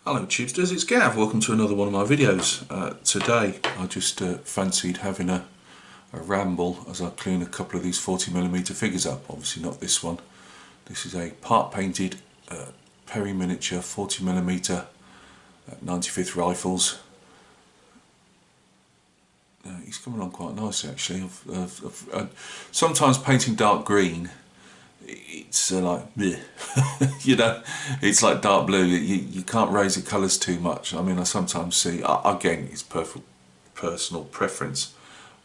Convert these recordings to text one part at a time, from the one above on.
Hello Tubesters, it's Gav. Welcome to another one of my videos. Today I just fancied having a ramble as I clean a couple of these 40mm figures up. Obviously not this one. This is a part painted Perry miniature 40mm 95th rifles. He's coming along quite nicely actually. Sometimes painting dark green, it's like bleh. You know, it's like dark blue. You can't raise the colours too much. I mean, I sometimes see, again, it's personal preference,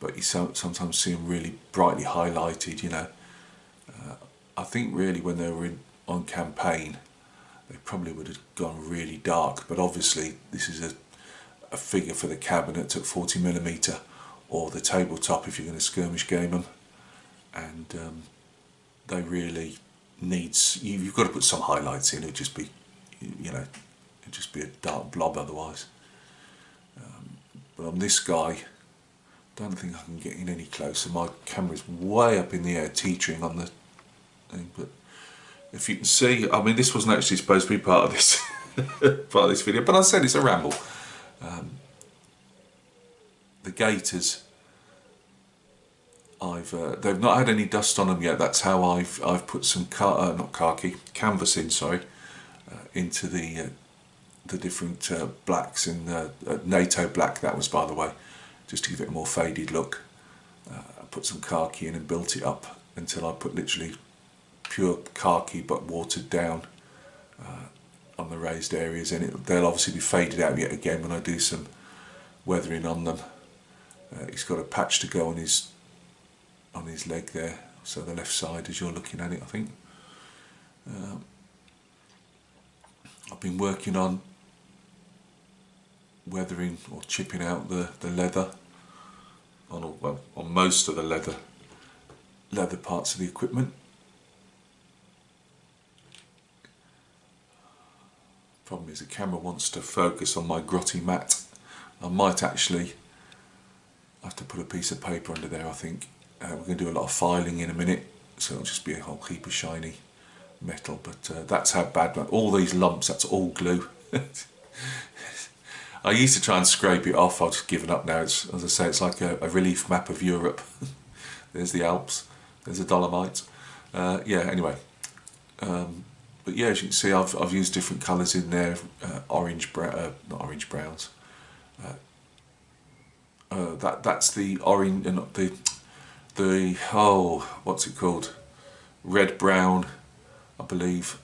but you sometimes see them really brightly highlighted. You know, I think really when they were on campaign, they probably would have gone really dark. But obviously, this is a figure for the cabinet at 40mm or the tabletop if you're going to skirmish game them, and they really needs, you've got to put some highlights in. It'd just be, you know, it'd just be a dark blob otherwise. But on this guy, I don't think I can get in any closer. My camera's way up in the air, teetering on the thing. But if you can see, I mean, this wasn't actually supposed to be part of this part of this video, but I said it's a ramble. The gaiters, they've not had any dust on them yet. That's how I've put some canvas in, sorry, into the different blacks in NATO black. That was, by the way, just to give it a more faded look. I put some khaki in and built it up until I put literally pure khaki but watered down on the raised areas, and they'll obviously be faded out yet again when I do some weathering on them. He's got a patch to go on his leg there, so the left side as you're looking at it, I think. I've been working on weathering or chipping out the leather on most of the leather parts of the equipment. Problem is the camera wants to focus on my grotty mat. I might actually have to put a piece of paper under there, I think. We're going to do a lot of filing in a minute, so it'll just be a whole heap of shiny metal, but that's how bad, all these lumps, that's all glue. I used to try and scrape it off. I've just given up now. It's, as I say, it's like a relief map of Europe. There's the Alps, there's the Dolomites. Yeah, anyway. But yeah, as you can see, I've used different colours in there, orange, brown, not orange browns. That's the orange, not the what's it called? Red brown, I believe,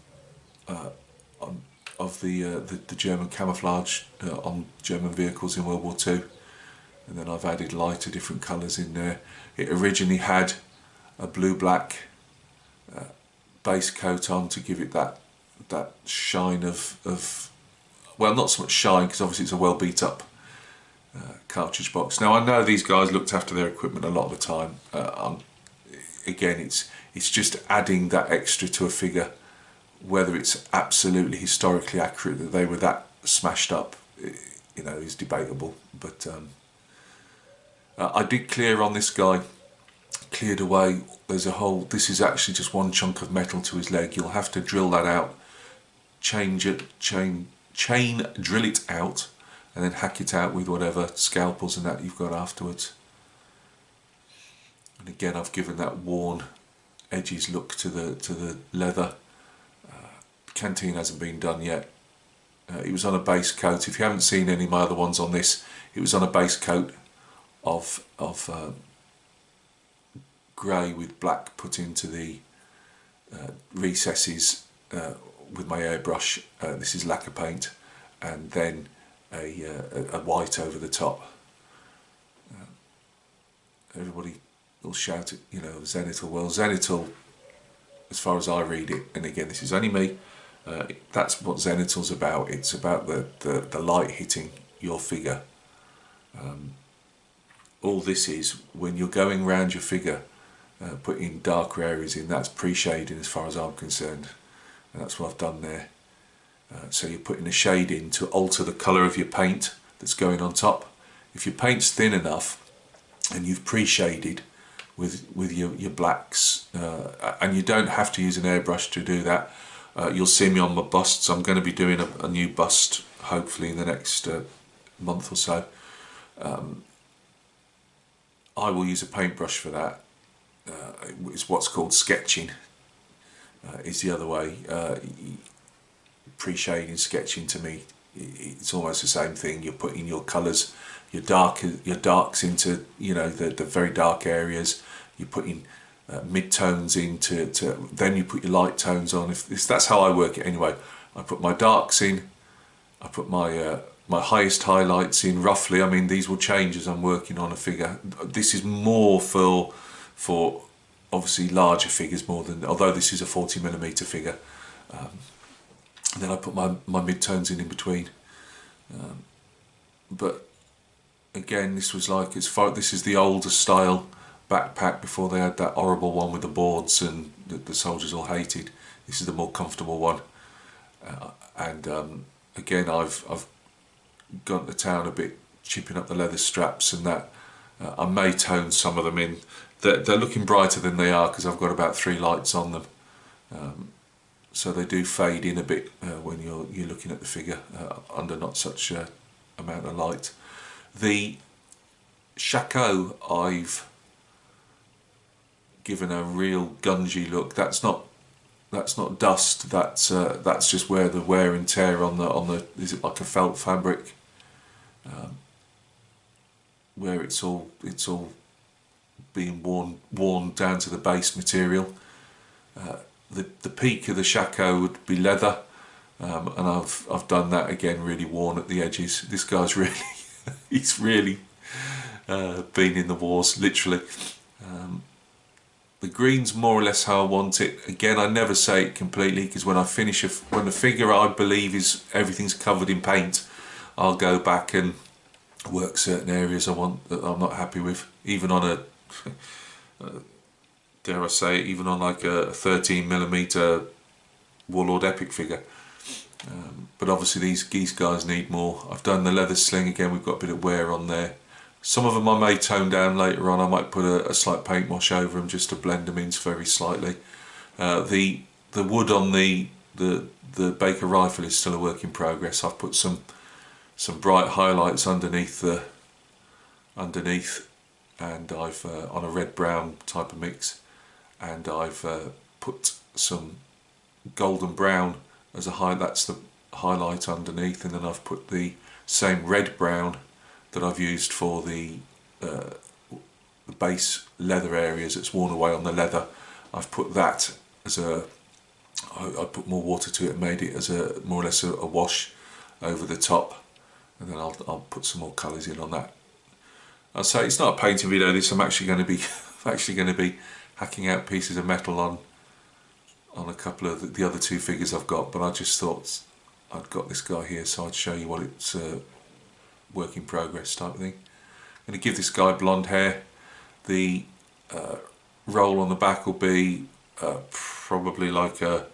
of the German camouflage on German vehicles in World War II, and then I've added lighter different colours in there. It originally had a blue-black base coat on to give it that shine of well, not so much shine because obviously it's a well beat up cartridge box. Now I know these guys looked after their equipment a lot of the time. Again, it's just adding that extra to a figure. Whether it's absolutely historically accurate that they were that smashed up, you know, is debatable. But I did clear on this guy, cleared away. There's a whole, this is actually just one chunk of metal to his leg. You'll have to drill that out, chain drill it out, and then hack it out with whatever scalpels and that you've got afterwards. And again, I've given that worn edges look to the leather. Canteen hasn't been done yet. It was on a base coat. If you haven't seen any of my other ones on this, it was on a base coat of grey with black put into the recesses with my airbrush. This is lacquer paint, and then a white over the top. Everybody will shout it, you know, Zenithal. Well, Zenithal, as far as I read it, and again this is only me, that's what Zenithal's about. It's about the light hitting your figure. All this is, when you're going round your figure, putting darker areas in, that's pre-shading as far as I'm concerned, and that's what I've done there. So you're putting a shade in to alter the colour of your paint that's going on top. If your paint's thin enough and you've pre-shaded with your blacks, and you don't have to use an airbrush to do that. You'll see me on my busts. I'm going to be doing a new bust hopefully in the next month or so. I will use a paintbrush for that. It's what's called sketching. Is the other way. Pre-shading, sketching, to me, it's almost the same thing. You're putting your colours, your darks into, you know, the very dark areas. You're putting mid-tones into, then you put your light tones on. If that's how I work it anyway. I put my darks in, I put my my highest highlights in roughly. I mean, these will change as I'm working on a figure. This is more for obviously larger figures, more than, although this is a 40mm figure. And then I put my mid-tones in between. But again, this was like, this is the older style backpack before they had that horrible one with the boards and the soldiers all hated. This is the more comfortable one. Again, I've gone to town a bit, chipping up the leather straps and that. I may tone some of them in. They're looking brighter than they are because I've got about 3 lights on them. So they do fade in a bit when you're looking at the figure under not such a amount of light. The shako I've given a real gungy look. That's not dust. That's just where the wear and tear on the is it like a felt fabric, where it's all being worn down to the base material. The peak of the shako would be leather, and I've done that again, really worn at the edges. This guy's really he's really been in the wars, literally. The green's more or less how I want it. Again, I never say it completely, because when I finish when the figure I believe is everything's covered in paint, I'll go back and work certain areas I want that I'm not happy with, even on a dare I say, even on like a 13mm Warlord Epic figure. But obviously these guys need more. I've done the leather sling again, we've got a bit of wear on there. Some of them I may tone down later on. I might put a slight paint wash over them just to blend them in very slightly. The wood on the Baker rifle is still a work in progress. I've put some bright highlights underneath, and I've on a red brown type of mix, and I've put some golden brown as a high. That's the highlight underneath, and then I've put the same red brown that I've used for the base leather areas that's worn away on the leather. I've put that as I put more water to it and made it as a more or less a wash over the top, and then I'll put some more colours in on that. I'll say it's not a painting video. This I'm actually going to be hacking out pieces of metal on a couple of the other 2 figures I've got, but I just thought I'd got this guy here, so I'd show you what it's work in progress type of thing. I'm going to give this guy blonde hair. The roll on the back will be probably like a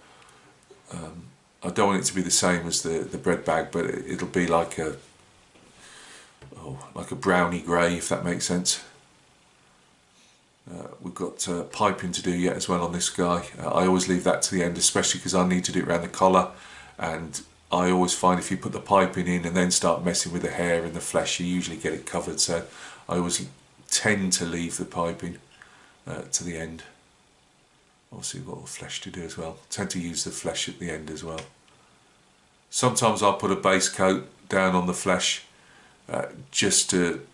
I don't want it to be the same as the bread bag, but it'll be like a browny grey, if that makes sense. We've got piping to do yet as well on this guy. I always leave that to the end, especially because I need to do it around the collar, and I always find if you put the piping in and then start messing with the hair and the flesh, you usually get it covered. So I always tend to leave the piping to the end. Obviously we've got the flesh to do as well. Tend to use the flesh at the end as well. Sometimes I'll put a base coat down on the flesh just to,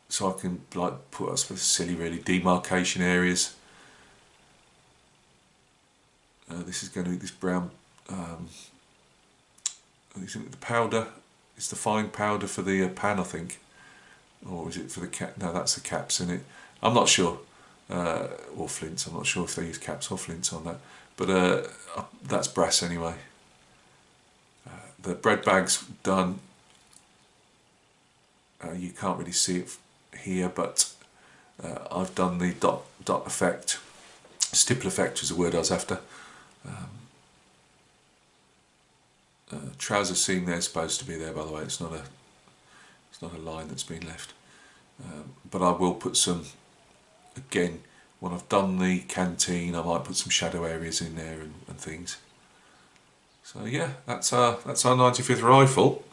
so I can like put, I suppose, silly really, demarcation areas. This is going to be this brown, isn't it the powder? It's the fine powder for the pan, I think. Or is it for the cap? No, that's the caps in it. I'm not sure. Or flints, I'm not sure if they use caps or flints on that. But that's brass anyway. The bread bag's done. You can't really see it here, but I've done the dot effect. Stipple effect was the word I was after. Trouser seam there's supposed to be there, by the way. It's not a line that's been left. But I will put some, again, when I've done the canteen, I might put some shadow areas in there and things. So yeah, that's our 95th rifle.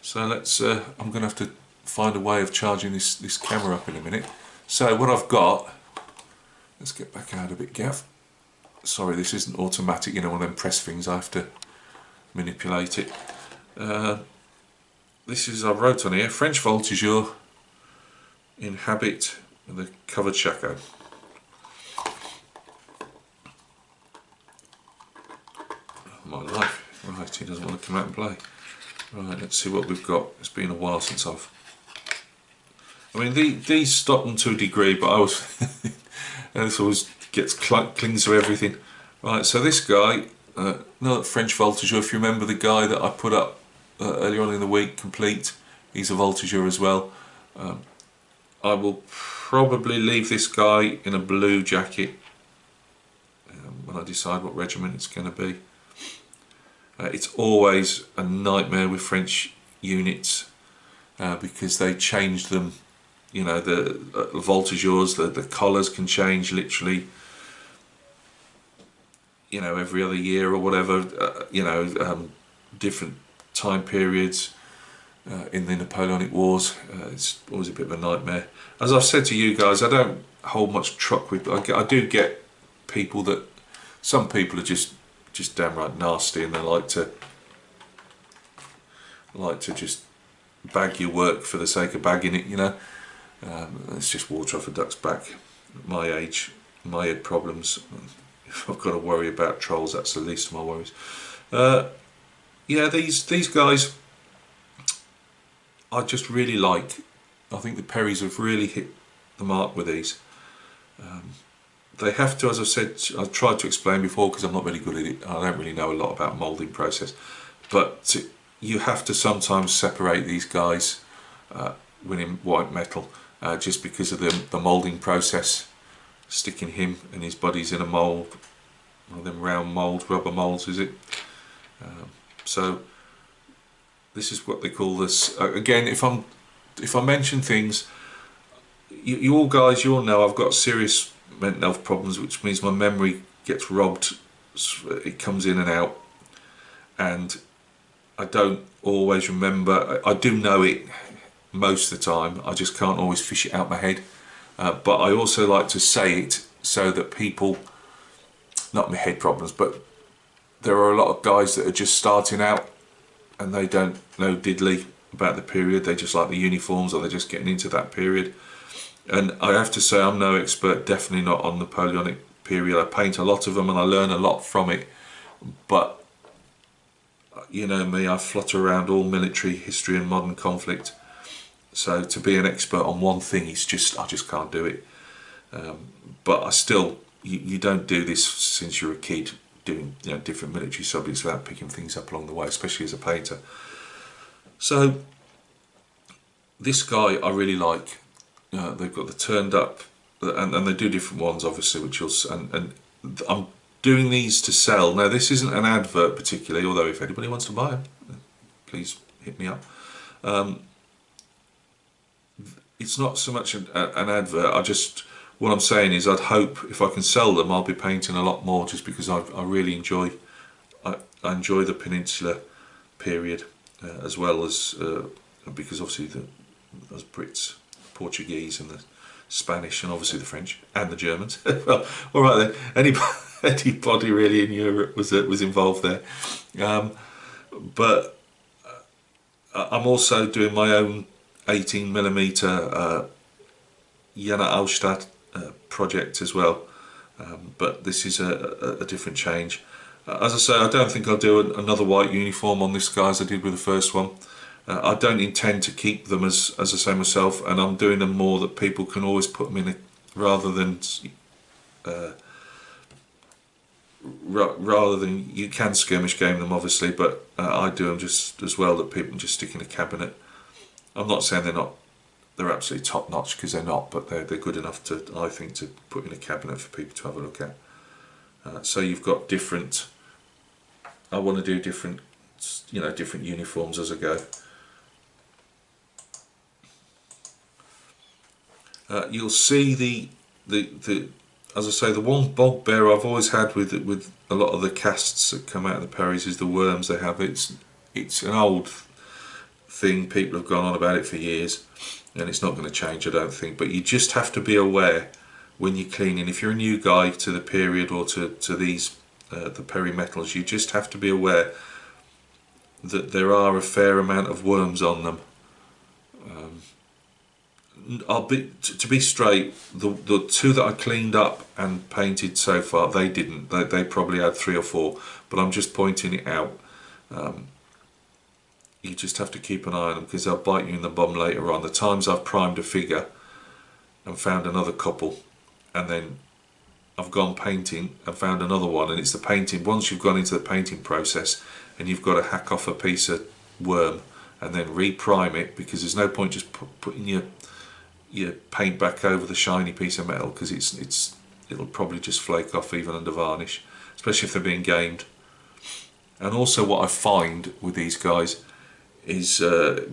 So let's. I'm going to have to find a way of charging this camera up in a minute. So what I've got. Let's get back out a bit, Gav. Sorry, this isn't automatic. You know, one of them press things. I have to manipulate it. This is, I wrote on here, French Voltigeur in habit with a covered shako. Oh, my life. Right, he doesn't want to come out and play. Right, let's see what we've got. It's been a while since I've... I mean, these stop them to a degree, but I was... this always clings to everything. Right, so this guy, another French Voltigeur, if you remember the guy that I put up earlier on in the week, complete, he's a Voltigeur as well. I will probably leave this guy in a blue jacket when I decide what regiment it's going to be. It's always a nightmare with French units because they change them, you know, the Voltigeurs, the collars can change literally, you know, every other year or whatever, you know, different time periods in the Napoleonic Wars. It's always a bit of a nightmare. As I've said to you guys, I don't hold much truck with, I do get people that, some people are just downright nasty and they like to just bag your work for the sake of bagging it, you know. It's just water off a duck's back. At my age, my head problems, if I've got to worry about trolls, that's the least of my worries. Yeah, these guys I just really like. I think the Perrys have really hit the mark with these. They have to, as I've said, I've tried to explain before because I'm not really good at it. I don't really know a lot about moulding process, but you have to sometimes separate these guys winning white metal just because of the moulding process, sticking him and his bodies in a mould, one of them round moulds, rubber moulds, is it? So this is what they call this. Again, if I mention things, you all guys, you all know I've got serious mental health problems, which means my memory gets robbed. It comes in and out, and I don't always remember. I do know it most of the time, I just can't always fish it out my head. But I also like to say it so that people, not my head problems, but there are a lot of guys that are just starting out and they don't know diddly about the period. They just like the uniforms, or they're just getting into that period. And I have to say, I'm no expert, definitely not on Napoleonic period. I paint a lot of them and I learn a lot from it, but you know me, I flutter around all military history and modern conflict, so to be an expert on one thing is just, I just can't do it. But I still, you don't do this since you're a kid, doing, you know, different military subjects without picking things up along the way, especially as a painter. So this guy I really like. They've got the turned up, and they do different ones obviously, which you'll, and I'm doing these to sell. Now this isn't an advert particularly, although if anybody wants to buy them, please hit me up. It's not so much an advert. What I'm saying is, I'd hope if I can sell them, I'll be painting a lot more, just because I really enjoy, I enjoy the Peninsular period as well as because obviously those Brits, Portuguese and the Spanish, and obviously the French and the Germans. Well, all right then. Anybody really in Europe was involved there. But I'm also doing my own 18mm Jana Alstad project as well. But this is a different change. As I say, I don't think I'll do another white uniform on this guy as I did with the first one. I don't intend to keep them as I say myself, and I'm doing them more that people can always put them in, rather than you can skirmish game them obviously, but I do them just as well that people can just stick in a cabinet. I'm not saying they're absolutely top notch, because they're not, but they're good enough to, I think, to put in a cabinet for people to have a look at. So you've got different. I want to do different, you know, different uniforms as I go. You'll see the as I say, the one bugbear I've always had with a lot of the casts that come out of the Perrys is the worms they have. It's an old thing. People have gone on about it for years, and it's not going to change, I don't think. But you just have to be aware when you're cleaning. If you're a new guy to the period or to these the Perry metals, you just have to be aware that there are a fair amount of worms on them. To be straight, the two that I cleaned up and painted so far, they didn't. They probably had 3 or 4, but I'm just pointing it out. You just have to keep an eye on them because they'll bite you in the bum later on. The times I've primed a figure and found another couple, and then I've gone painting and found another one, and it's the painting. Once you've gone into the painting process and you've got to hack off a piece of worm and then re-prime it, because there's no point just putting your paint back over the shiny piece of metal, because it'll probably just flake off even under varnish, especially if they're being gamed. And also what I find with these guys is you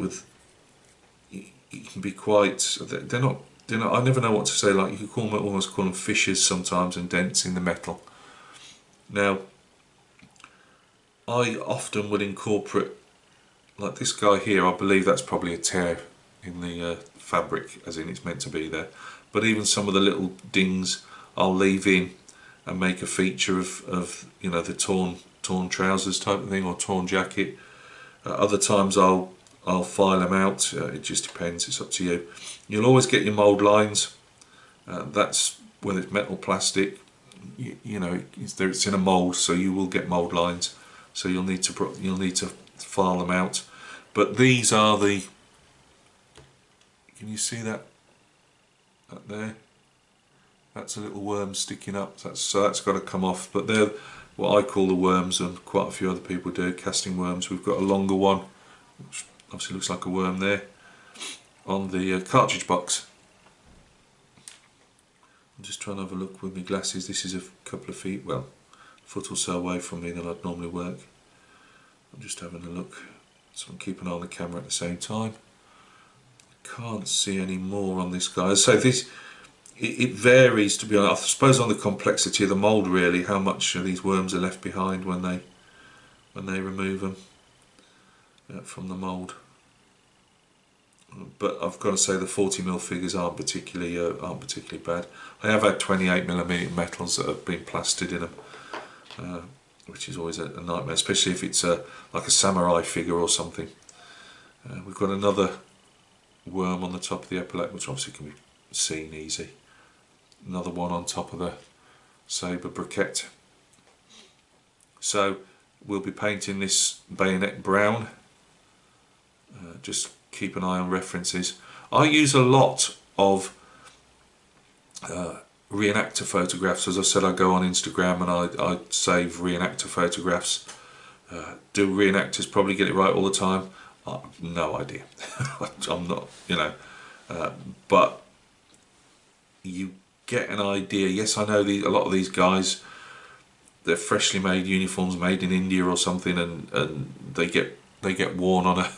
can be quite, they're not, I never know what to say, like you could almost call them fissures sometimes and dents in the metal. Now I often would incorporate, like this guy here, I believe that's probably a tear in the fabric, as in it's meant to be there, but even some of the little dings I'll leave in and make a feature of you know, the torn trousers type of thing, or torn jacket. Other times I'll file them out. It just depends, it's up to you. You'll always get your mould lines. That's whether it's metal, plastic, you know, it's in a mould, so you will get mould lines, so you'll need to file them out. But these are the, can you see that up there? That's a little worm sticking up, so that's got to come off. But they're what I call the worms, and quite a few other people do, casting worms. We've got a longer one, which obviously looks like a worm there, on the cartridge box. I'm just trying to have a look with my glasses. This is a couple of feet, well, a foot or so away from me than I'd normally work. I'm just having a look, so I'm keeping an eye on the camera at the same time. Can't see any more on this guy. So this, it varies, to be honest, I suppose, on the complexity of the mould, really, how much of these worms are left behind when they remove them from the mould. But I've got to say the 40mm figures aren't particularly bad. I have had 28mm metals that have been plastered in them, which is always a nightmare, especially if it's like a samurai figure or something. We've got another worm on the top of the epaulette, which obviously can be seen easy. Another one on top of the sabre briquette. So we'll be painting this bayonet brown. Just keep an eye on references. I use a lot of reenactor photographs. As I said, I go on Instagram and I save reenactor photographs. Do reenactors probably get it right all the time? No idea. I'm not, you know, but you get an idea. Yes, I know a lot of these guys, they're freshly made uniforms made in India or something, and they get worn on a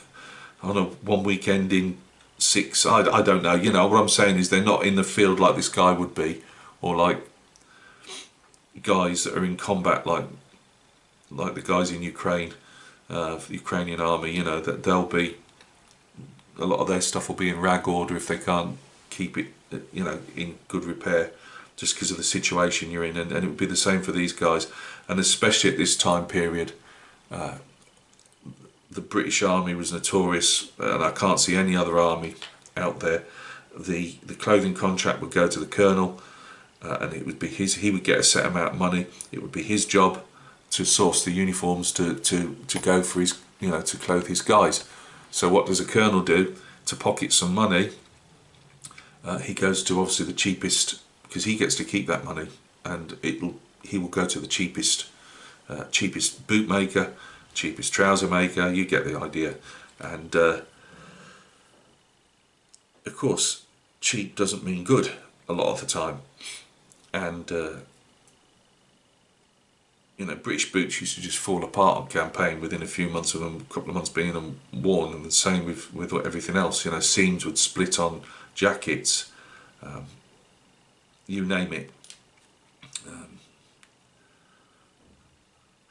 one weekend in 6. I don't know. You know what I'm saying is they're not in the field like this guy would be, or like guys that are in combat like the guys in Ukraine. The Ukrainian army, you know, that they'll be, a lot of their stuff will be in rag order if they can't keep it, you know, in good repair, just because of the situation you're in. And it would be the same for these guys, and especially at this time period. The British Army was notorious, and I can't see any other army out there. The clothing contract would go to the colonel, and it would be he would get a set amount of money. It would be his job to source the uniforms to go for his, you know, to clothe his guys. So what does a colonel do to pocket some money? He goes to obviously the cheapest, because he gets to keep that money, and he will go to the cheapest boot maker, cheapest trouser maker. You get the idea. And of course, cheap doesn't mean good a lot of the time. And you know, British boots used to just fall apart on campaign within a few months of them, a couple of months being them worn, and the same with everything else. You know, seams would split on jackets, you name it.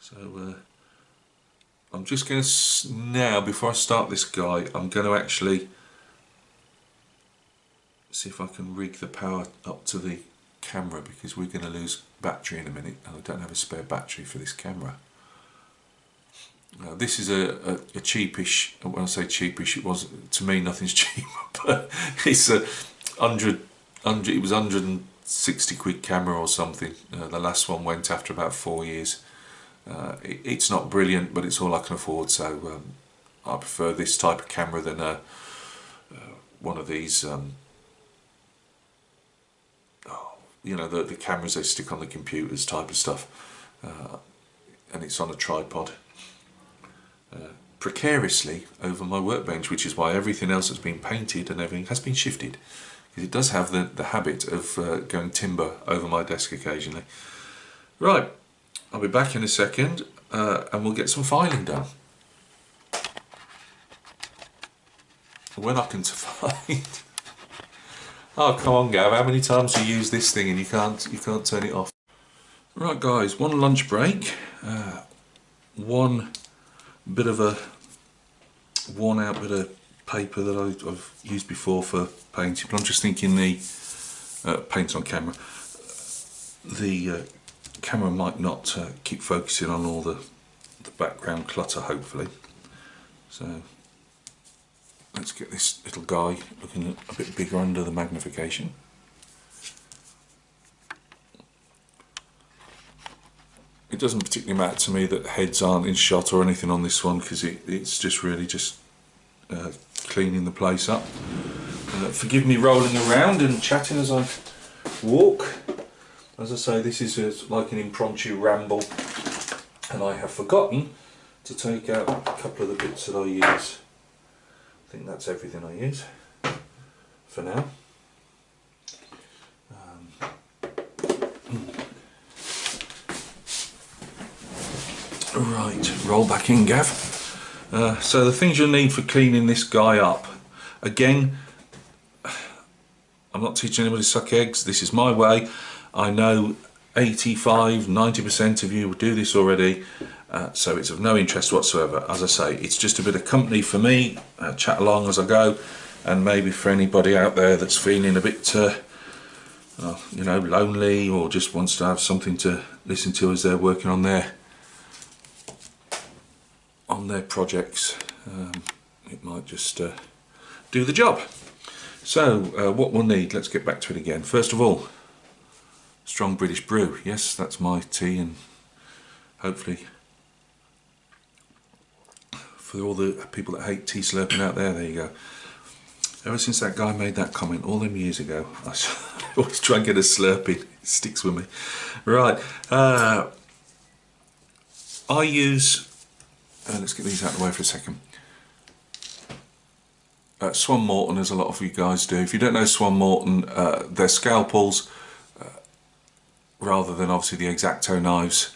So I'm just going to, now before I start this guy, I'm going to actually see if I can rig the power up to the camera, because we're going to lose battery in a minute and I don't have a spare battery for this camera. Now, this is a cheapish, when I say cheapish, it was, to me nothing's cheap, but it's a 100, it was 160 quid camera or something. The last one went after about 4 years. It's not brilliant, but it's all I can afford, so I prefer this type of camera than one of these you know, the cameras they stick on the computers type of stuff, and it's on a tripod precariously over my workbench, which is why everything else has been painted and everything has been shifted, because it does have the habit of going timber over my desk occasionally. Right, I'll be back in a second and we'll get some filing done. When I can find. Oh, come on, Gav, how many times do you use this thing and you can't turn it off? Right guys, one lunch break, one bit of a worn out bit of paper that I've used before for painting, but I'm just thinking the paint on camera, the camera might not keep focusing on all the background clutter, hopefully. So let's get this little guy looking a bit bigger under the magnification. It doesn't particularly matter to me that heads aren't in shot or anything on this one, because it's just really just cleaning the place up. Forgive me rolling around and chatting as I walk. As I say, this is like an impromptu ramble, and I have forgotten to take out a couple of the bits that I use. I think that's everything I use for now. Right, roll back in, Gav. So the things you'll need for cleaning this guy up. Again, I'm not teaching anybody to suck eggs. This is my way. I know 85–90% of you do this already. So it's of no interest whatsoever. As I say, it's just a bit of company for me, chat along as I go, and maybe for anybody out there that's feeling a bit, you know, lonely, or just wants to have something to listen to as they're working on their projects. It might just do the job. So what we'll need, let's get back to it again. First of all, strong British brew. Yes, that's my tea, and hopefully for all the people that hate tea slurping out there, there you go. Ever since that guy made that comment all them years ago, I always try and get a slurping. It sticks with me. Right, I use, let's get these out of the way for a second. Swan Morton, as a lot of you guys do. If you don't know Swan Morton, they're scalpels, rather than obviously the X-Acto knives.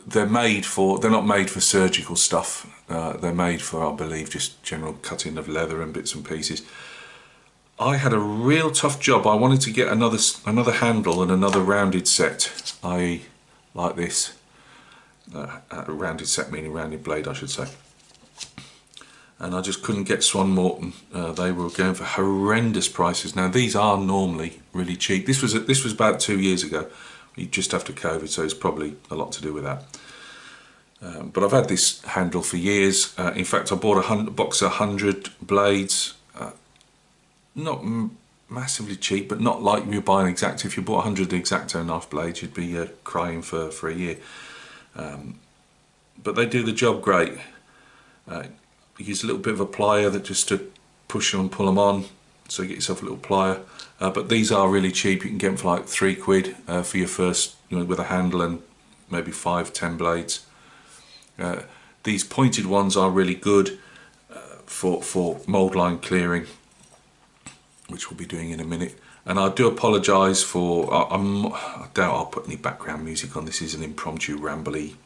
They're not made for surgical stuff. They're made for, I believe, just general cutting of leather and bits and pieces. I had a real tough job. I wanted to get another handle and another rounded set, i.e. like this. A rounded set meaning rounded blade, I should say. And I just couldn't get Swan Morton. They were going for horrendous prices. Now these are normally really cheap. This was about 2 years ago, just after COVID, so it's probably a lot to do with that. But I've had this handle for years. In fact, I bought a box of 100 blades. Not massively cheap, but not like you buy an X-Acto. If you bought 100 X-Acto knife blades, you'd be crying for a year. But they do the job great. You use a little bit of a plier that just to push them and pull them on, so you get yourself a little plier. But these are really cheap. You can get them for like £3 for your first, you know, with a handle and maybe 5–10 blades. These pointed ones are really good for mould line clearing, which we'll be doing in a minute. And I do apologise for, I doubt I'll put any background music on. This is an impromptu rambly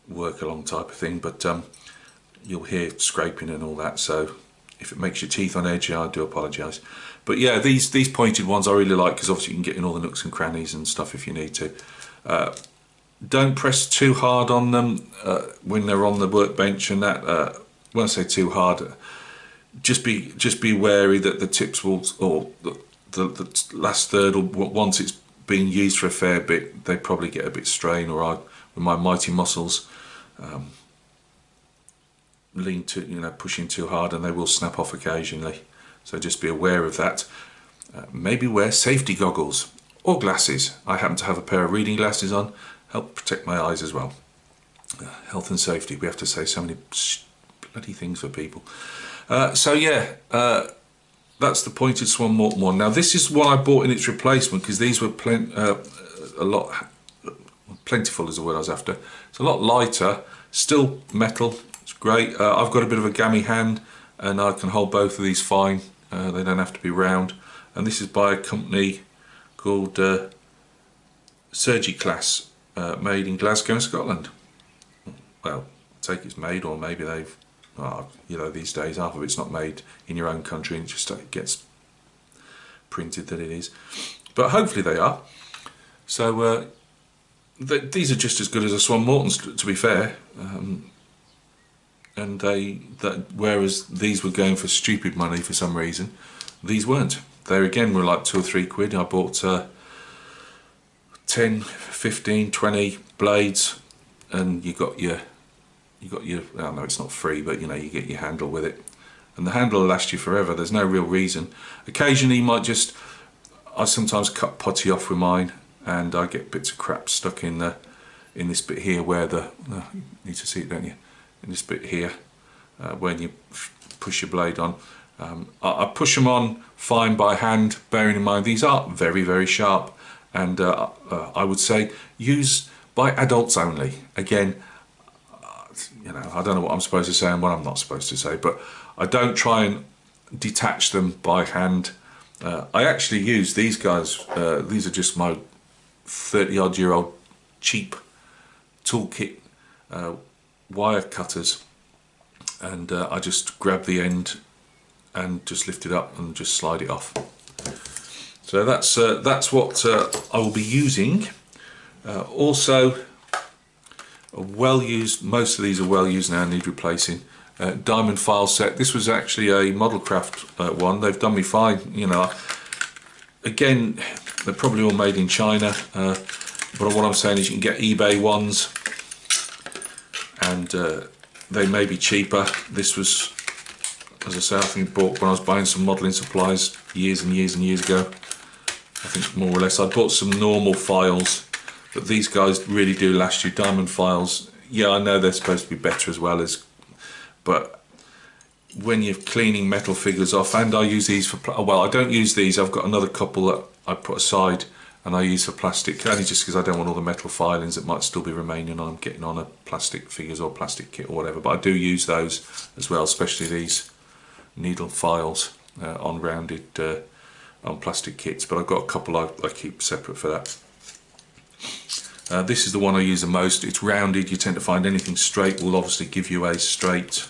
work along type of thing, but you'll hear scraping and all that, so if it makes your teeth on edge, I do apologise. But yeah, these pointed ones I really like, because obviously you can get in all the nooks and crannies and stuff if you need to. Don't press too hard on them when they're on the workbench, and that when I say too hard, just be wary that the tips will, or the last third, or once it's been used for a fair bit, they probably get a bit strained, or I, with my mighty muscles, lean to, pushing too hard, and they will snap off occasionally. So just be aware of that. Maybe wear safety goggles or glasses. I happen to have a pair of reading glasses on, help protect my eyes as well. Health and safety, we have to say so many bloody things for people. So yeah, that's the pointed Swan Morton one. Now this is one I bought in its replacement, because these were plentiful is the word I was after. It's a lot lighter, still metal, it's great. I've got a bit of a gammy hand, and I can hold both of these fine. They don't have to be round. And this is by a company called Surgiclass, made in Glasgow, Scotland. Well, I take it's made, or maybe they've, these days half of it's not made in your own country, and it just gets printed that it is. But hopefully they are. So these are just as good as a Swan Morton's, to be fair. And whereas these were going for stupid money for some reason, these weren't. They again were like £2 or £3. I bought 10, 15, 20 blades, and you got your, I know it's not free, but you get your handle with it, and the handle will last you forever. There's no real reason. Occasionally I sometimes cut putty off with mine, and I get bits of crap stuck in this bit here where you need to see it, don't you? In this bit here, when you push your blade on. I push them on fine by hand, bearing in mind these are very, very sharp, and I would say use by adults only. Again, I don't know what I'm supposed to say and what I'm not supposed to say, but I don't try and detach them by hand. I actually use these guys. These are just my 30-odd-year-old cheap toolkit wire cutters, and I just grab the end and just lift it up and just slide it off. So that's what I will be using. Also, well used. Most of these are well used now, need replacing. Diamond file set. This was actually a Modelcraft one. They've done me fine. Again, they're probably all made in China. But what I'm saying is you can get eBay ones, and they may be cheaper. This was, as I say, I think bought when I was buying some modelling supplies years and years and years ago. I think more or less I bought some normal files, but these guys really do last you. Diamond files, yeah, I know they're supposed to be better as well as, but when you're cleaning metal figures off, and I use these for, well, I don't use these, I've got another couple that I put aside and I use for plastic, only just because I don't want all the metal filings that might still be remaining on getting on a plastic figures or plastic kit or whatever, but I do use those as well, especially these needle files on rounded on plastic kits, but I've got a couple I keep separate for that. This is the one I use the most. It's rounded. You tend to find anything straight will obviously give you a straight,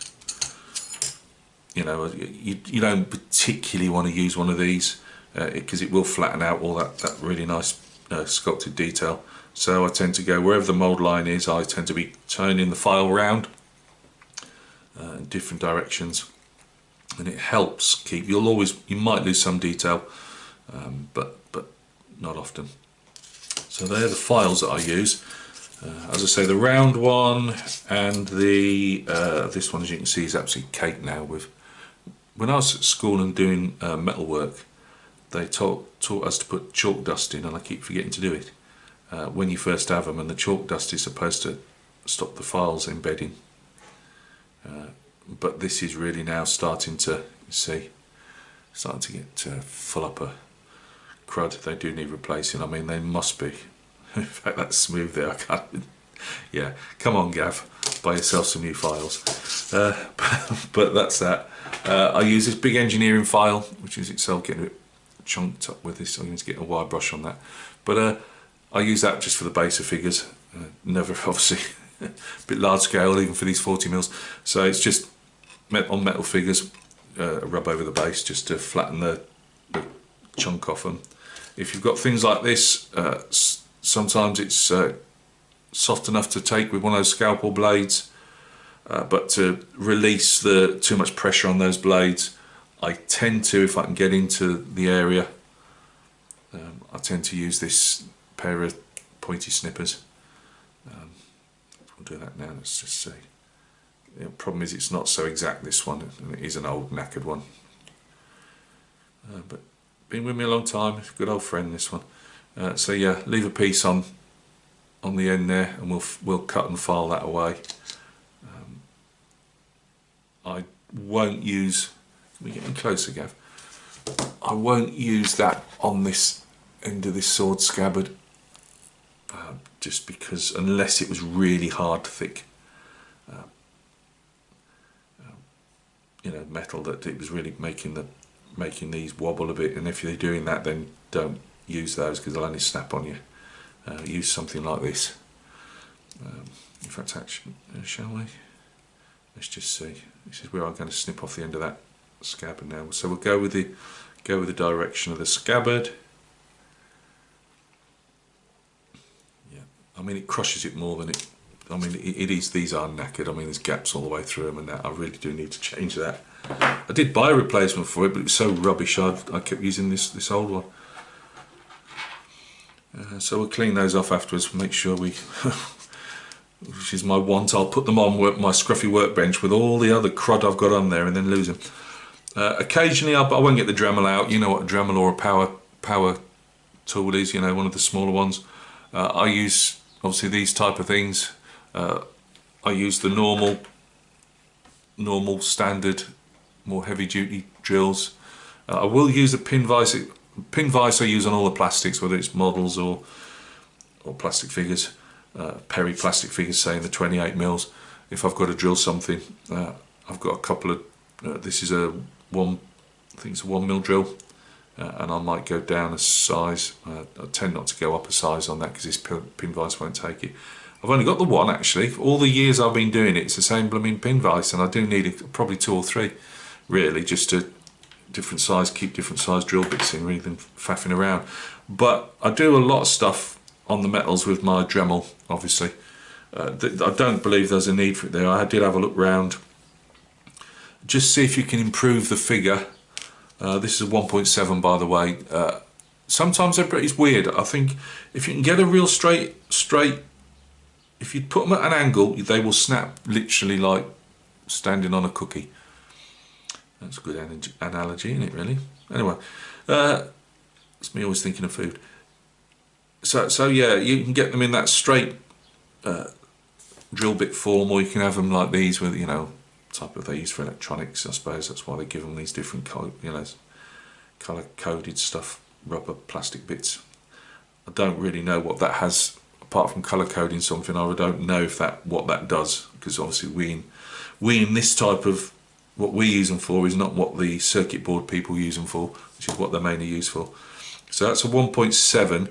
you don't particularly want to use one of these because it will flatten out all that really nice sculpted detail. So I tend to go wherever the mould line is, I tend to be turning the file round in different directions, and it helps keep, you might lose some detail, but not often. So they're the files that I use. As I say, the round one and the this one, as you can see, is absolutely caked now with. When I was at school and doing metal work, they taught us to put chalk dust in, and I keep forgetting to do it when you first have them, and the chalk dust is supposed to stop the files embedding. But this is really now starting to get full up a crud. They do need replacing. I mean, they must be. In fact, that's smooth there. I can't. Yeah, come on, Gav, buy yourself some new files. But that's that. I use this big engineering file, which is itself getting a bit chunked up with this. I'm going to get a wire brush on that. But I use that just for the base of figures. Never, obviously, a bit large scale, even for these 40 mils. So it's just on metal figures, rub over the base just to flatten the chunk off them. If you've got things like this, sometimes it's soft enough to take with one of those scalpel blades, but to release the too much pressure on those blades, I tend to, if I can get into the area, I tend to use this pair of pointy snippers. We'll do that now, let's just see. The problem is it's not so exact, this one, and it is an old knackered one. But been with me a long time, good old friend this one. So yeah, leave a piece on the end there, and we'll cut and file that away. I won't use, we're getting closer, Gav. I won't use that on this end of this sword scabbard, just because, unless it was really hard, thick, you know, metal, that it was really making these wobble a bit. And if you're doing that, then don't use those, because they'll only snap on you. Use something like this. In fact, actually, shall we? Let's just see. This is where I'm going to snip off the end of that scabbard now. So we'll go with the direction of the scabbard. Yeah, I mean, it crushes it more than it. I mean, it is. These are knackered. I mean, there's gaps all the way through them, and that I really do need to change that. I did buy a replacement for it, but it was so rubbish. I kept using this old one. So we'll clean those off afterwards. Make sure we. Which is my want. I'll put them on my scruffy workbench with all the other crud I've got on there, and then lose them. Occasionally, I won't get the Dremel out. You know what a Dremel or a power tool is. You know, one of the smaller ones. I use obviously these type of things. I use the normal standard, more heavy duty drills. I will use a pin vise. Pin vise I use on all the plastics, whether it's models or plastic figures. Perry plastic figures, say in the 28 mils. If I've got to drill something, I've got a couple of. This is I think it's a 1 mil drill, and I might go down a size. I tend not to go up a size on that because this pin vise won't take it. I've only got the one actually. For all the years I've been doing it, it's the same blooming pin vise, and I do need probably 2 or 3, really, just to different size, keep different size drill bits in, rather than faffing around. But I do a lot of stuff on the metals with my Dremel, obviously. I don't believe there's a need for it there. I did have a look round, just see if you can improve the figure. This is a 1.7, by the way. Sometimes it's weird. I think if you can get a real straight, if you put them at an angle, they will snap literally like standing on a cookie. That's a good analogy, isn't it, really? Anyway, it's me always thinking of food. So yeah, you can get them in that straight drill bit form, or you can have them like these with, you know, type of they use for electronics. I suppose that's why they give them these different, you know, color coded stuff, rubber, plastic bits. I don't really know what that has, apart from color coding something. I don't know if what that does, because obviously we in this type of, what we use them for is not what the circuit board people use them for, which is what they're mainly used for. So that's a 1.7.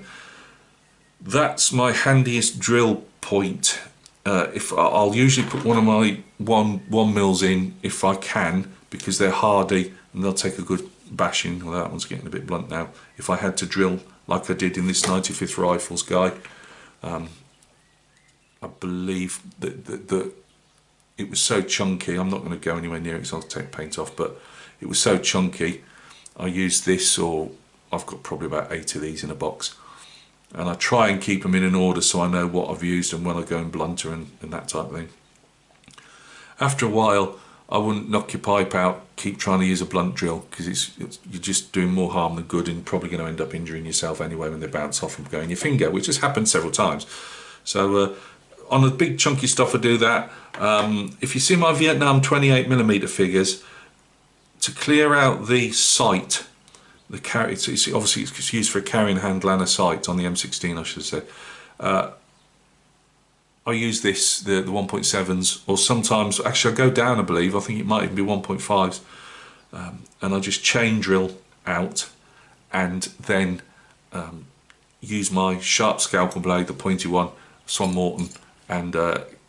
That's my handiest drill point. If I'll usually put one of my one mils in if I can, because they're hardy and they'll take a good bashing. Well, that one's getting a bit blunt now. If I had to drill like I did in this 95th Rifles guy, I believe that it was so chunky. I'm not going to go anywhere near it because I'll take paint off, but it was so chunky. I used this, or I've got probably about 8 of these in a box, and I try and keep them in an order so I know what I've used and when I go in blunter and that type of thing. After a while, I wouldn't knock your pipe out, keep trying to use a blunt drill, because you're just doing more harm than good, and you're probably going to end up injuring yourself anyway when they bounce off and go in your finger, which has happened several times. So on the big chunky stuff I do that. If you see my Vietnam 28mm figures, to clear out the sight, the carry, obviously it's used for a carrying handle and a sight on the M16, I should say. I use this, the 1.7s, or sometimes, actually I go down, I believe, I think it might even be 1.5s, and I just chain drill out, and then use my sharp scalpel blade, the pointy one, Swan Morton, and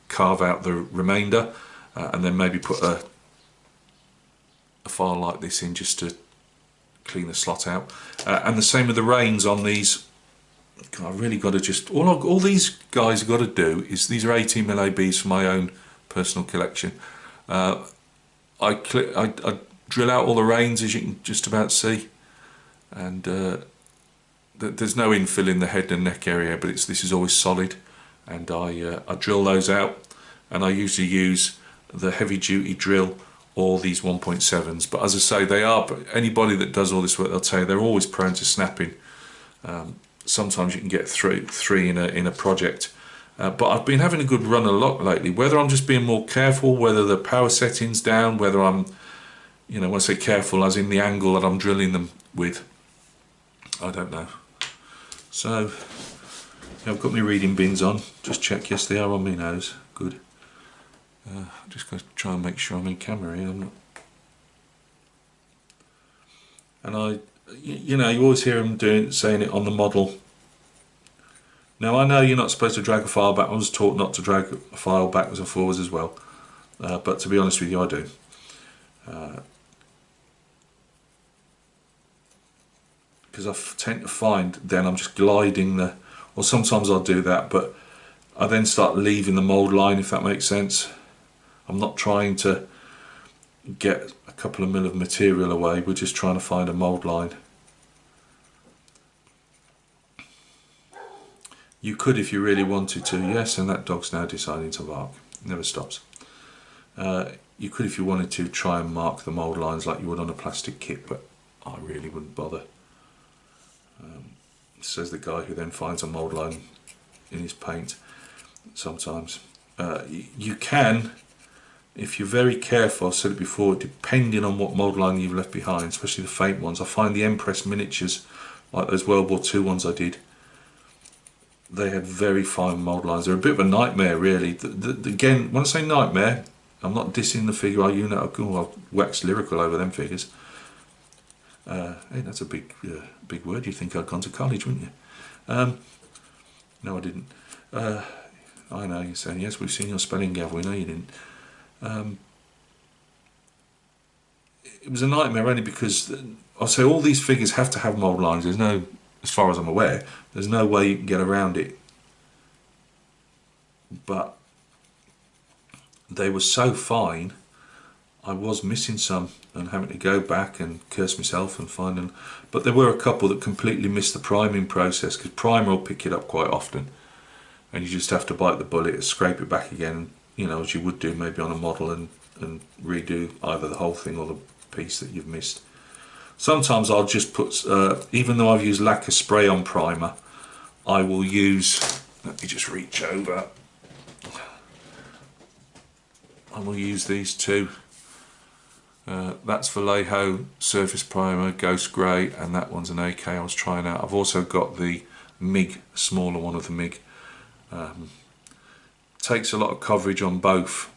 carve out the remainder, and then maybe put a file like this in just to clean the slot out. And the same with the reins on these I've really got to just, all these guys have got to do is, these are 18mm ABs for my own personal collection. I drill out all the reins, as you can just about see, and there's no infill in the head and neck area, but this is always solid, and I drill those out, and I usually use the heavy duty drill or these 1.7s. But as I say, they are, anybody that does all this work, they'll tell you they're always prone to snapping. Sometimes you can get three in a project. But I've been having a good run a lot lately, whether I'm just being more careful, whether the power setting's down, whether I'm, when I say careful, as in the angle that I'm drilling them with, I don't know. So, I've got my reading bins on, just check, yes they are on my nose, good. Just going to try and make sure I'm in camera here. I'm not. And you always hear them saying it on the model. Now I know you're not supposed to drag a file back. I was taught not to drag a file backwards and forwards as well, but to be honest with you, I do. Because I tend to find then I'm just gliding or sometimes I'll do that, but I then start leaving the mould line, if that makes sense. I'm not trying to get a couple of mil of material away, we're just trying to find a mould line. You could if you really wanted to, yes, and that dog's now deciding to bark, never stops. You could if you wanted to try and mark the mould lines like you would on a plastic kit, but I really wouldn't bother. Says the guy who then finds a mould line in his paint sometimes. You can, if you're very careful, I've said it before, depending on what mould line you've left behind, especially the faint ones. I find the Empress miniatures, like those World War II ones I did, they had very fine mould lines. They're a bit of a nightmare, really. Again, when I say nightmare, I'm not dissing the figure. I've waxed lyrical over them figures. Hey, that's a big word. You'd think I'd gone to college, wouldn't you? No, I didn't. I know, you're saying, yes, we've seen your spelling, Gav. We know you didn't. It was a nightmare only because I'll say all these figures have to have mould lines. There's no, as far as I'm aware, there's no way you can get around it. But they were so fine, I was missing some and having to go back and curse myself and find them. But there were a couple that completely missed the priming process, because primer will pick it up quite often, and you just have to bite the bullet and scrape it back again, as you would do maybe on a model, and redo either the whole thing or the piece that you've missed. Sometimes I'll just put, even though I've used lacquer spray on primer, I will use, let me just reach over, I will use these two. That's Vallejo Surface Primer, Ghost Grey, and that one's an AK I was trying out. I've also got the MIG, smaller one of the MIG. Takes a lot of coverage on both.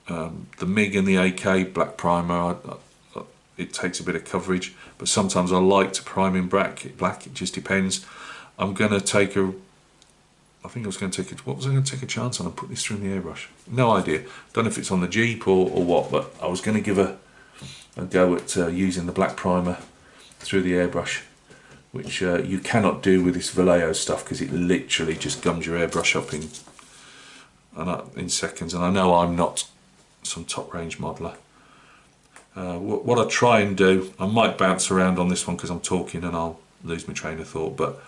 The MIG and the AK black primer, it takes a bit of coverage, but sometimes I like to prime in black, it just depends. I'm going to take I think I was going to take what was I going to take a chance on and put this through in the airbrush? No idea. Don't know if it's on the Jeep or what, but I was going to give a go at using the black primer through the airbrush, which you cannot do with this Vallejo stuff because it literally just gums your airbrush up in seconds. And I know I'm not some top range modeler. What I try and do, I might bounce around on this one because I'm talking and I'll lose my train of thought, but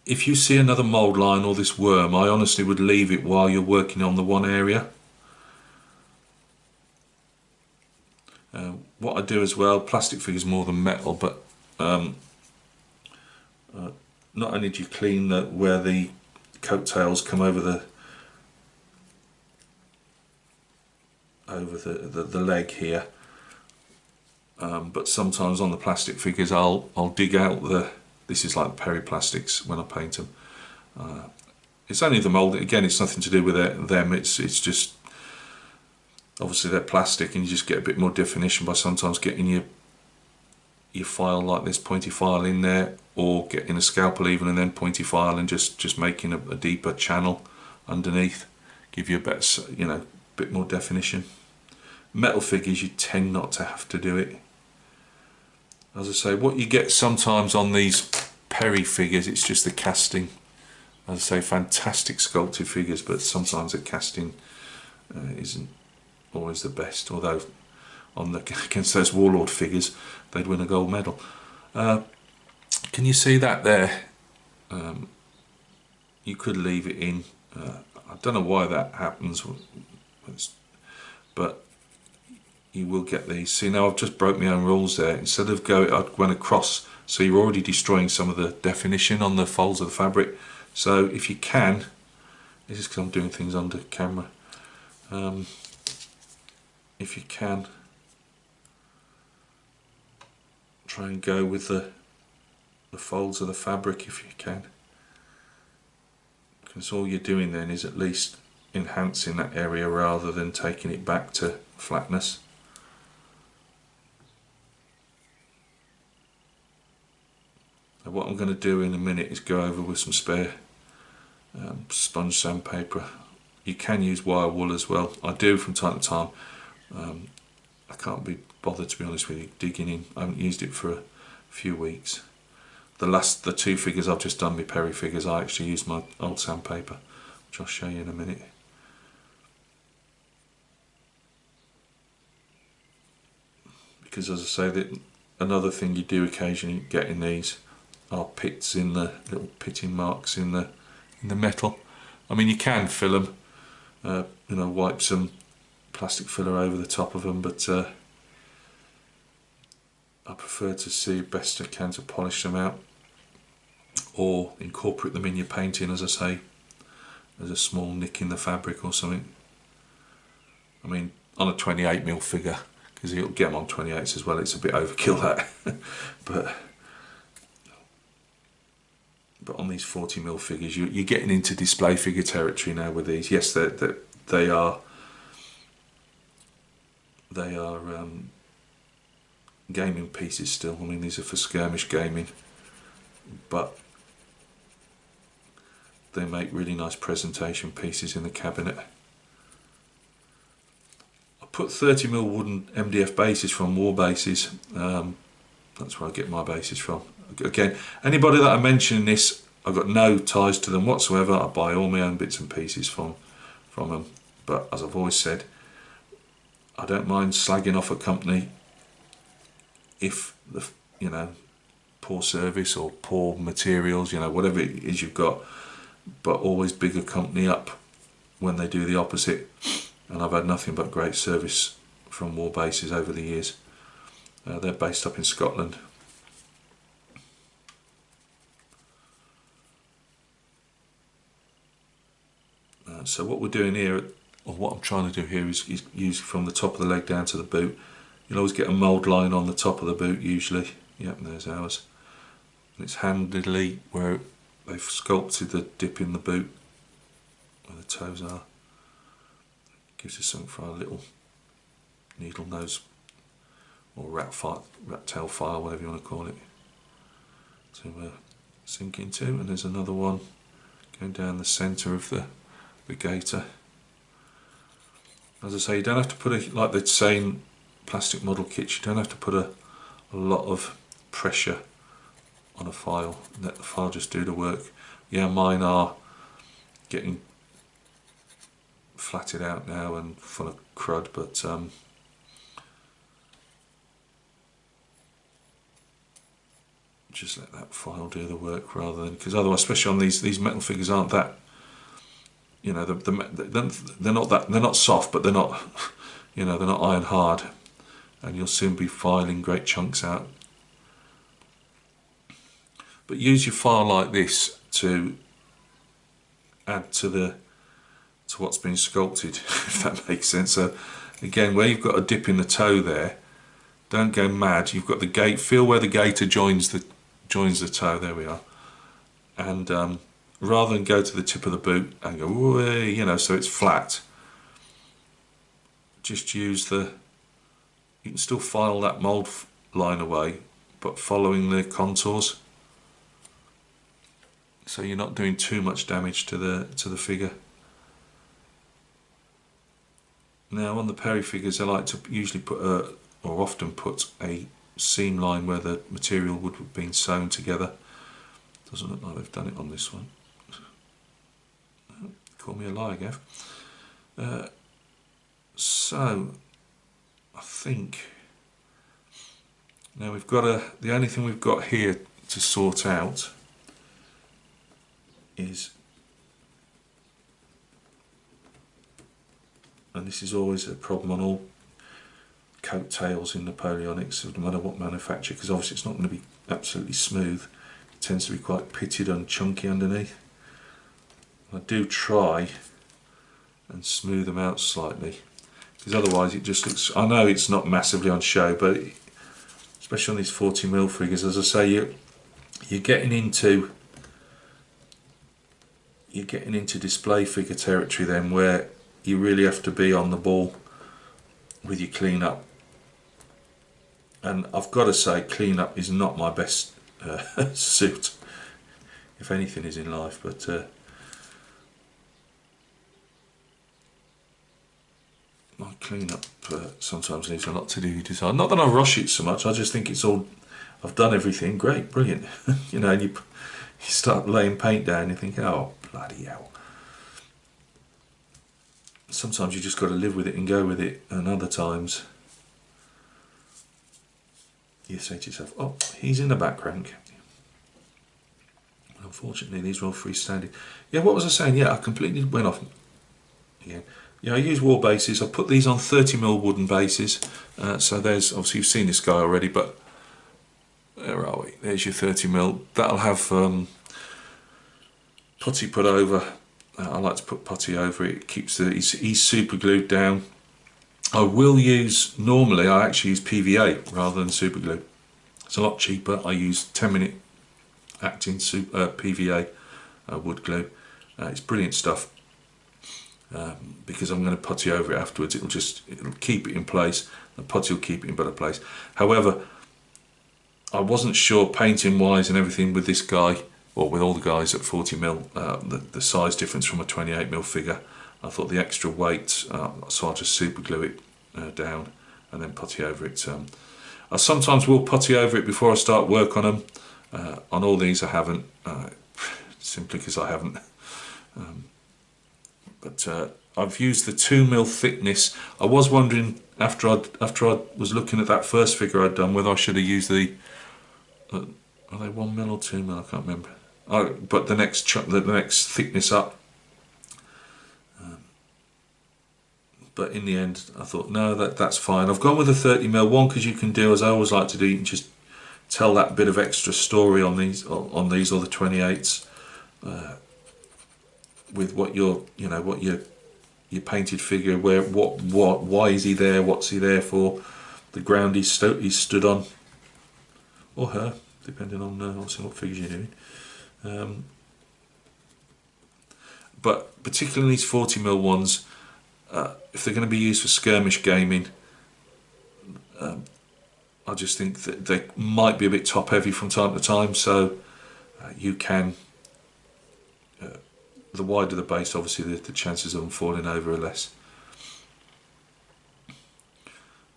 if you see another mould line or this worm, I honestly would leave it while you're working on the one area. What I do as well, plastic figures more than metal, but not only do you clean where the coattails come over the leg here, but sometimes on the plastic figures I'll dig out this is like periplastics when I paint them. It's only the mould, again it's nothing to do with them, it's just obviously they're plastic and you just get a bit more definition by sometimes getting your file like this, pointy file in there, or getting a scalpel even and then pointy file and just making a deeper channel underneath, give you a better, bit more definition. Metal figures you tend not to have to do it. As I say, what you get sometimes on these Perry figures, it's just the casting. As I say, fantastic sculpted figures, but sometimes the casting isn't always the best, although against those warlord figures they'd win a gold medal. Can you see that there? You could leave it in. I don't know why that happens, but you will get these. See, now I've just broke my own rules there. Instead of I went across, so you're already destroying some of the definition on the folds of the fabric. So if you can, this is because I'm doing things under camera, if you can, try and go with the folds of the fabric if you can, because all you're doing then is at least enhancing that area rather than taking it back to flatness. So what I'm going to do in a minute is go over with some spare sponge sandpaper. You can use wire wool as well. I do from time to time. I can't be bothered, to be honest with you, digging in. I haven't used it for a few weeks. The two figures I've just done, my Perry figures, I actually used my old sandpaper, which I'll show you in a minute. Because as I say, that another thing you do occasionally get in these are pits in the little pitting marks in the metal. I mean, you can fill them, you know, wipe some plastic filler over the top of them, but I prefer to see best I can to polish them out or incorporate them in your painting, as I say, as a small nick in the fabric or something. I mean, on a 28mm figure, because you'll get them on 28s as well, it's a bit overkill that. but on these 40mm figures, you're getting into display figure territory now with these. Yes, they are gaming pieces still. I mean, these are for skirmish gaming, but they make really nice presentation pieces in the cabinet. I put 30mm wooden MDF bases from War Bases. That's where I get my bases from. Again, anybody that I mention in this, I've got no ties to them whatsoever. I buy all my own bits and pieces from them. But as I've always said, I don't mind slagging off a company if the, you know, poor service or poor materials, you know, whatever it is you've got, but always big a company up when they do the opposite. And I've had nothing but great service from War Bases over the years. They're based up in Scotland. So what we're doing here, or what I'm trying to do here, is use from the top of the leg down to the boot. You'll always get a mould line on the top of the boot usually. Yep, there's ours. And it's handily where they've sculpted the dip in the boot, where the toes are. Gives us something for our little needle nose or rat tail file, whatever you want to call it, to sink into. And there's another one going down the centre of the gaiter. As I say, you don't have to put like the same plastic model kits, you don't have to put a lot of pressure on a file. Let the file just do the work. Yeah, mine are getting flatted out now and full of crud, but just let that file do the work rather than, because otherwise, especially on these metal figures, aren't that, you know, they're not soft, but they're not, you know, they're not iron hard, and you'll soon be filing great chunks out. But use your file like this to add to what's been sculpted, if that makes sense. So again, where you've got a dip in the toe there, don't go mad. You've got the gate. Feel where the gaiter joins the toe. There we are. And rather than go to the tip of the boot and go, you know, so it's flat, just use you can still file that mould line away, but following the contours, so you're not doing too much damage to the figure. Now on the Perry figures, I like to usually put or often put a seam line where the material would have been sewn together. Doesn't look like they've done it on this one. Call me a liar, Gav. So I think now we've got the only thing we've got here to sort out is, and this is always a problem on all coattails in Napoleonics, no matter what manufacturer, because obviously it's not going to be absolutely smooth. It tends to be quite pitted and chunky underneath. I do try and smooth them out slightly, because otherwise it just looks, I know it's not massively on show, but especially on these 40mm figures, as I say, you're getting into display figure territory then, where you really have to be on the ball with your clean up. And I've got to say, clean up is not my best suit, if anything is in life, but my clean up sometimes leaves a lot to do. Not that I rush it so much, I just think it's all, I've done everything, great, brilliant. You know, and you start laying paint down and you think, oh bloody hell. Sometimes you just got to live with it and go with it, and other times you say to yourself, oh, he's in the background. Unfortunately, these are all freestanding. Yeah, what was I saying? Yeah, I completely went off again. Yeah, I use wall bases. I put these on 30mm wooden bases. So there's, obviously you've seen this guy already, but where are we? There's your 30mm. That'll have putty put over. I like to put putty over it. It keeps the, he's super glued down. I will use, normally I actually use PVA rather than super glue. It's a lot cheaper. I use 10-minute acting PVA wood glue. It's brilliant stuff. Because I'm going to putty over it afterwards, it'll keep it in place. The putty will keep it in better place. However, I wasn't sure painting wise and everything with this guy, or with all the guys at 40mm, the size difference from a 28mm figure. I thought the extra weight, so I'll just super glue it down and then putty over it. I sometimes will putty over it before I start work on them. On all these I haven't, simply because I haven't. But I've used the 2mm thickness. I was wondering after I was looking at that first figure I'd done whether I should have used the are they 1mm or 2mm? I can't remember. But the next thickness up. But in the end, I thought no, that's fine. I've gone with a 30mm one because you can do, as I always like to do, you can just tell that bit of extra story on these or the 28s. With what your painted figure, why is he there, what's he there for, the ground he's stood on, or her, depending on obviously what figures you're doing. But particularly these 40mm ones, if they're going to be used for skirmish gaming, I just think that they might be a bit top heavy from time to time, so you can, the wider the base, obviously the chances of them falling over are less.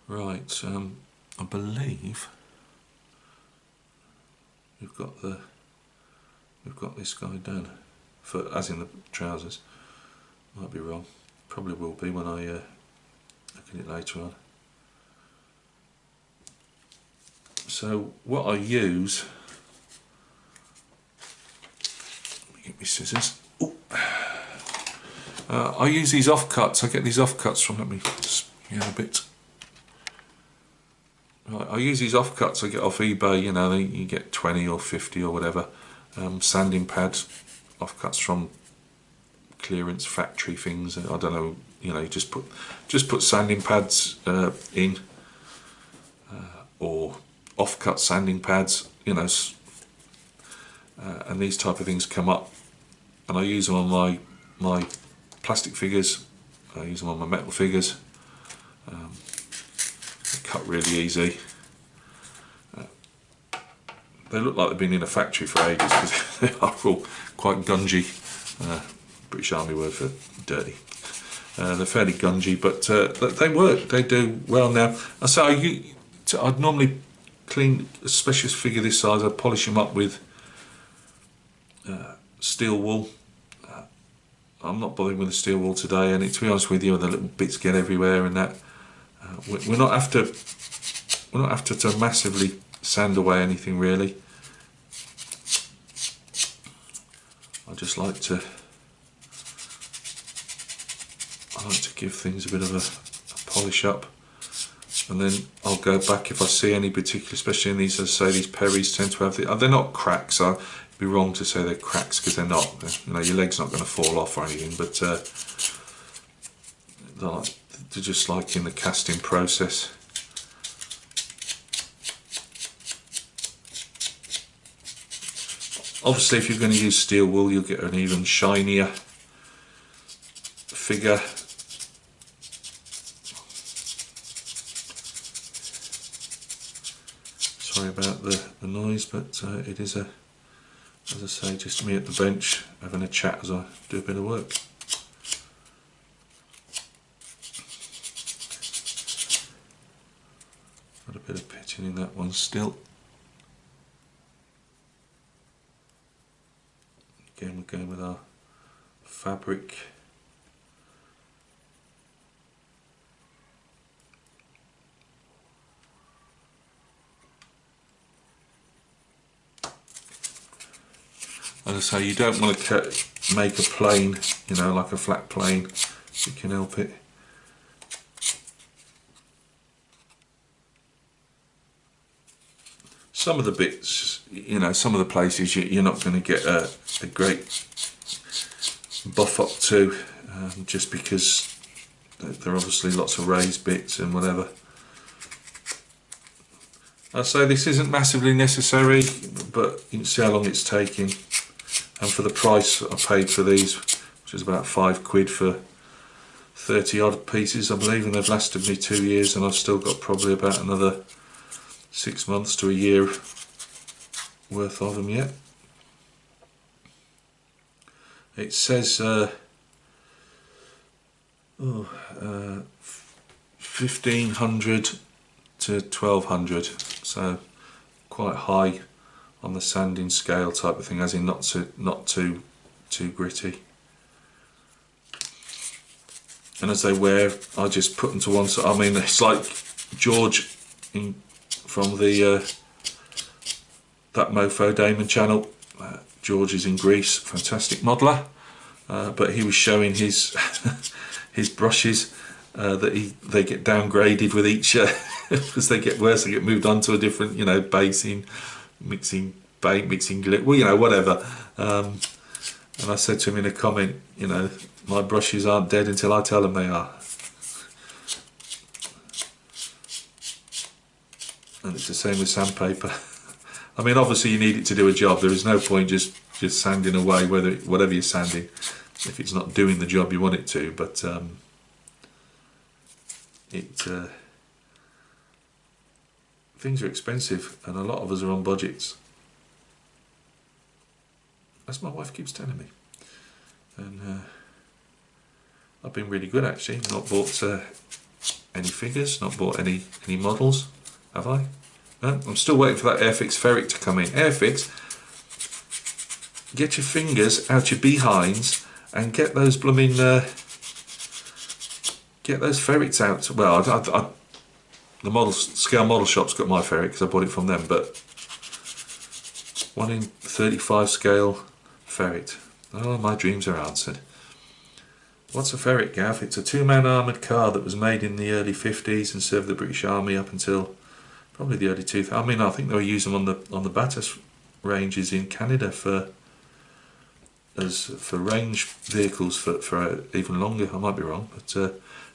Right, I believe we've got this guy done, as in the trousers. Might be wrong, probably will be when I look at it later on. So what I use, let me get my scissors. I use these offcuts. I get these offcuts from, let me a bit. Right, I use these offcuts I get off eBay. You know, you get 20 or 50 or whatever. Sanding pads, offcuts from clearance factory things. I don't know. You know, you just put sanding pads in, or offcut sanding pads. You know, and these type of things come up, and I use them on my plastic figures. I use them on my metal figures. They cut really easy. They look like they've been in a factory for ages because they are all quite gungy. British Army word for dirty. They're fairly gungy, but they work. They do well now. So I'd normally clean a specialist figure this size. I'd polish them up with steel wool. I'm not bothering with the steel wool today, and to be honest with you, the little bits get everywhere and that. We're not after to massively sand away anything really. I just like to give things a bit of a polish up, and then I'll go back if I see any particular, especially in these, as I say, these Perrys tend to have they're not cracks. I'd be wrong to say they're cracks because they're not. You know, your leg's not going to fall off or anything, but they're just like in the casting process. Obviously, if you're going to use steel wool, you'll get an even shinier figure. Sorry about the noise, but it is as I say, just me at the bench having a chat as I do a bit of work. Got a bit of pitching in that one still. Again, we're going with our fabric. As I say, you don't want to make a plane, you know, like a flat plane, if you can help it. Some of the bits, you know, some of the places you're not going to get a great buff up to, just because there are obviously lots of raised bits and whatever. I say this isn't massively necessary, but you can see how long it's taking. And for the price I paid for these, which is about £5 for 30 odd pieces I believe, and they've lasted me 2 years, and I've still got probably about another 6 months to a year worth of them yet. It says 1500 to 1200, so quite high on the sanding scale type of thing, as in not too gritty. And as they wear, I just put them to one side. I mean, it's like George from the that Mofo Damon channel. George is in Greece, fantastic modeller, but he was showing his his brushes that they get downgraded with each as they get worse. They get moved on to a different, you know, basing, mixing paint, mixing glue, well, you know, whatever. And I said to him in a comment, you know, my brushes aren't dead until I tell them they are. And it's the same with sandpaper. I mean, obviously you need it to do a job. There is no point just sanding away whatever you're sanding if it's not doing the job you want it to. But things are expensive, and a lot of us are on budgets. As my wife keeps telling me. And I've been really good actually. Not bought any figures, not bought any models, have I? No, I'm still waiting for that Airfix ferret to come in. Airfix, get your fingers out your behinds and get those blooming get those ferrets out. Well, the scale model shop's got my ferret because I bought it from them, but 1 in 35 scale ferret. Oh, my dreams are answered. What's a ferret, Gav? It's a 2-man armoured car that was made in the early 50s and served the British Army up until probably the early 2000s. I mean, I think they were using them on the Bathurst ranges in Canada for range vehicles for even longer. I might be wrong, but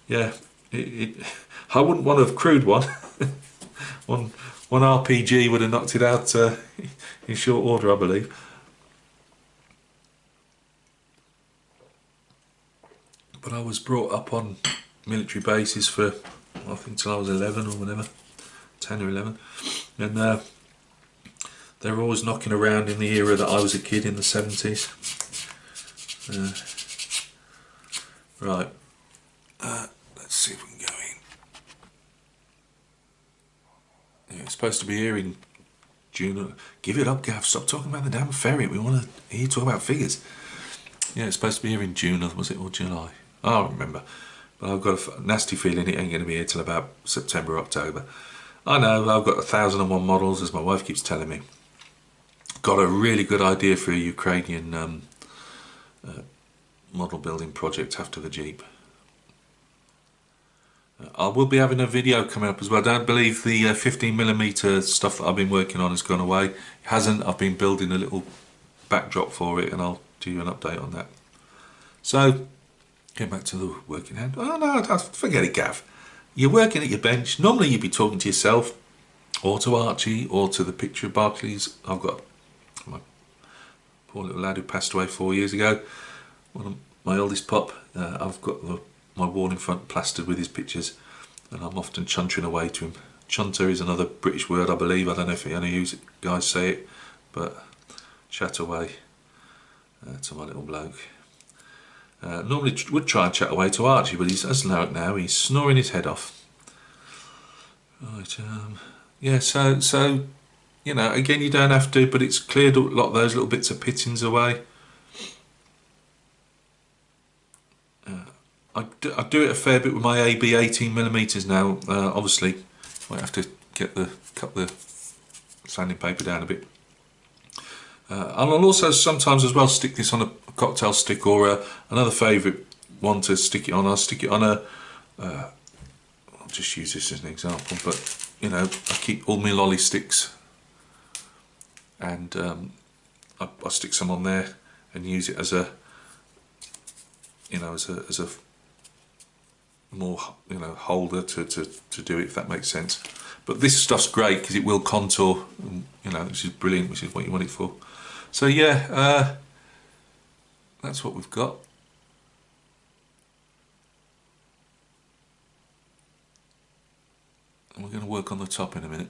yeah, I wouldn't want to have crewed one. one RPG would have knocked it out in short order, I believe. But I was brought up on military bases for, I think, till I was 11 or whatever, 10 or 11, and they were always knocking around in the era that I was a kid in the 70s. Right, let's see if we can go in. Yeah, it's supposed to be here in June. Give it up, Gav. Stop talking about the damn ferry. We want to hear you talk about figures. Yeah, it's supposed to be here in June, was it, or July? I don't remember. But I've got a nasty feeling it ain't going to be here till about September, October. I know, I've got 1,001 models, as my wife keeps telling me. Got a really good idea for a Ukrainian model building project after the Jeep. I will be having a video coming up as well. I don't believe the 15mm stuff that I've been working on has gone away. It hasn't. I've been building a little backdrop for it, and I'll do you an update on that. So, get back to the working hand. Oh no, forget it, Gav. You're working at your bench. Normally you'd be talking to yourself, or to Archie, or to the picture of Barclays. I've got my poor little lad who passed away 4 years ago. One of my oldest pup. I've got my wall in front plastered with his pictures, and I'm often chuntering away to him. Chunter is another British word, I believe. I don't know if any guys say it, but chat away to my little bloke. Normally would try and chat away to Archie, but he's as loud now. He's snoring his head off. Right. Yeah. So you know, again, you don't have to, but it's cleared a lot of those little bits of pittings away. I do it a fair bit with my AB 18mm now. Obviously, I have to cut the sanding paper down a bit. And I'll also sometimes as well stick this on a cocktail stick, or another favourite one to stick it on. I'll stick it on a. I'll just use this as an example, but you know, I keep all my lolly sticks, and I stick some on there and use it as a, you know, as a more, you know, holder to do it, if that makes sense. But this stuff's great because it will contour, you know, which is brilliant, which is what you want it for. So yeah, that's what we've got. And we're going to work on the top in a minute.